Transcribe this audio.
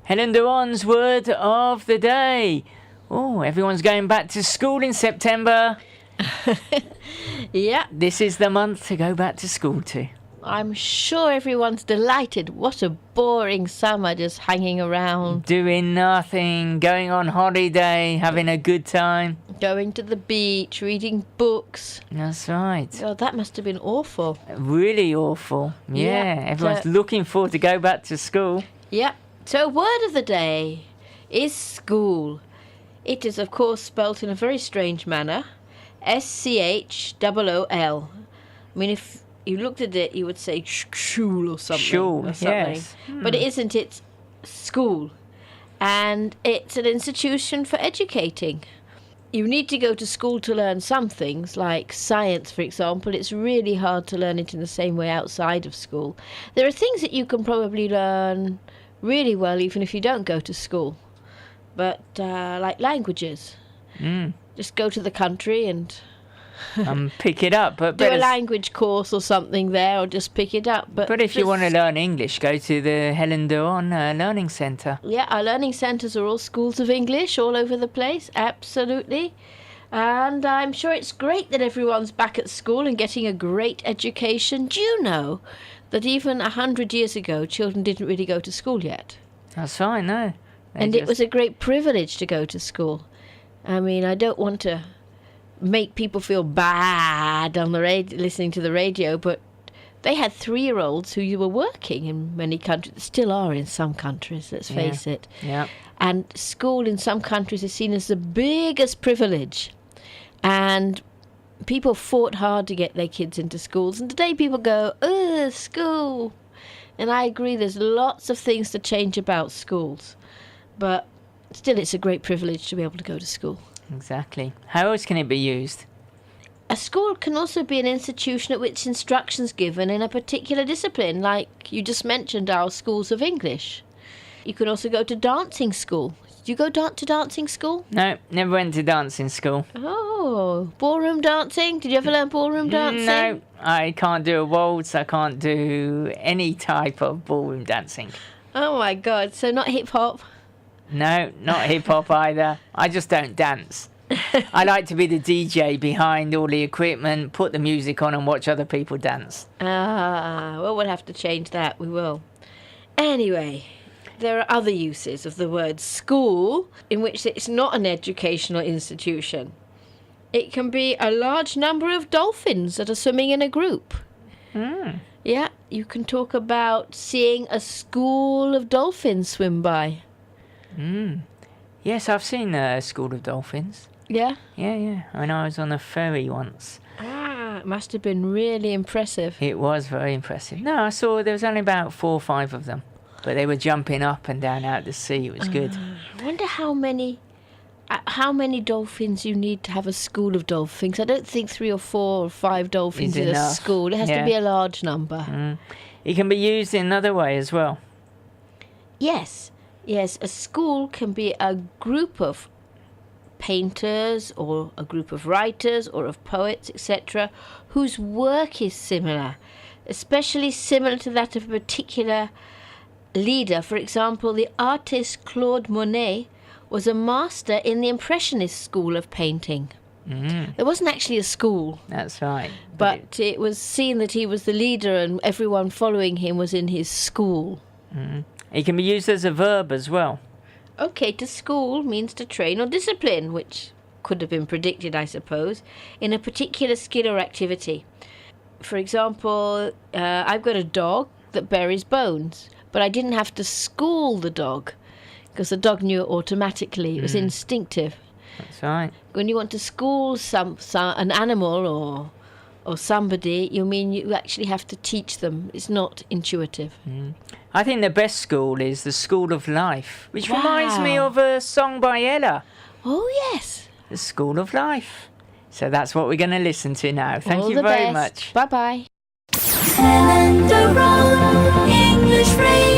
Helen Duran's word of the day. Oh, everyone's going back to school in September. Yeah, This is the month to go back to school to. I'm sure everyone's delighted. What a boring summer just hanging around, Doing nothing, going on holiday, having a good time. going to the beach, reading books. That's right. God, that must have been awful. Really awful. Yeah, Yeah, everyone's so- looking forward to go back to school. Yep. So, word of the day is school. It is, of course, spelt in a very strange manner. SCHOOL. I mean, if you looked at it, you would say school or something. Schule, or something. yes. But it isn't. It's school. And it's an institution for educating. You need to go to school to learn some things, like science, for example. It's really hard to learn it in the same way outside of school. There are things that you can probably learn really well even if you don't go to school. But like languages. Just go to the country and Pick it up. But do a better- language course or something there, or just pick it up. But if you want to learn English, go to the Helen Duran Learning Centre. Yeah, our learning centres are all schools of English all over the place, absolutely. And I'm sure it's great that everyone's back at school and getting a great education. Do you know that even 100 years ago, children didn't really go to school yet? That's fine, no. And it was a great privilege to go to school. I mean, I don't want to make people feel bad on the listening to the radio, but they had 3-year-olds who were working in many countries, still are in some countries, let's face it. Yeah. And school in some countries is seen as the biggest privilege. And people fought hard to get their kids into schools. And today people go, ugh, school. And I agree, there's lots of things to change about schools. But still, it's a great privilege to be able to go to school. Exactly. How else can it be used? A school can also be an institution at which instruction's given in a particular discipline, like you just mentioned our schools of English. You can also go to dancing school. Did you go to dancing school? No, never went to dancing school. Oh, ballroom dancing? Did you ever learn ballroom dancing? No, I can't do a waltz. I can't do any type of ballroom dancing. Oh my God, so not hip-hop? No, not hip-hop either. I just don't dance. I like to be the DJ behind all the equipment, put the music on and watch other people dance. Well, we'll have to change that, we will. Anyway, there are other uses of the word school in which it's not an educational institution. It can be a large number of dolphins that are swimming in a group. Yeah, you can talk about seeing a school of dolphins swim by. Yes, I've seen a school of dolphins. Yeah? Yeah. When I was on a ferry once. It must have been really impressive. It was very impressive. No, I saw there was only about 4 or 5 of them. But they were jumping up and down out to sea. It was good. I wonder how many dolphins you need to have a school of dolphins. I don't think 3 or 4 or 5 dolphins Is in a enough. school. It has to Yeah. be a large number. It can be used in another way as well. Yes, a school can be a group of painters or a group of writers or of poets, etc., whose work is similar, especially similar to that of a particular leader. For example, the artist Claude Monet was a master in the Impressionist school of painting. There wasn't actually a school, That's right. but it was seen that he was the leader and everyone following him was in his school. It can be used as a verb as well. Okay, to school means to train or discipline, which could have been predicted, I suppose, in a particular skill or activity. For example, I've got a dog that buries bones, but I didn't have to school the dog because the dog knew it automatically. It was instinctive. That's right. When you want to school an animal or somebody, you actually have to teach them. It's not intuitive. I think the best school is the School of Life, which reminds me Wow. of a song by Ella, Oh, yes. The School of Life. So that's what we're going to listen to now. Thank All you the very best. much. Bye-bye. Helen Duran, English Radio.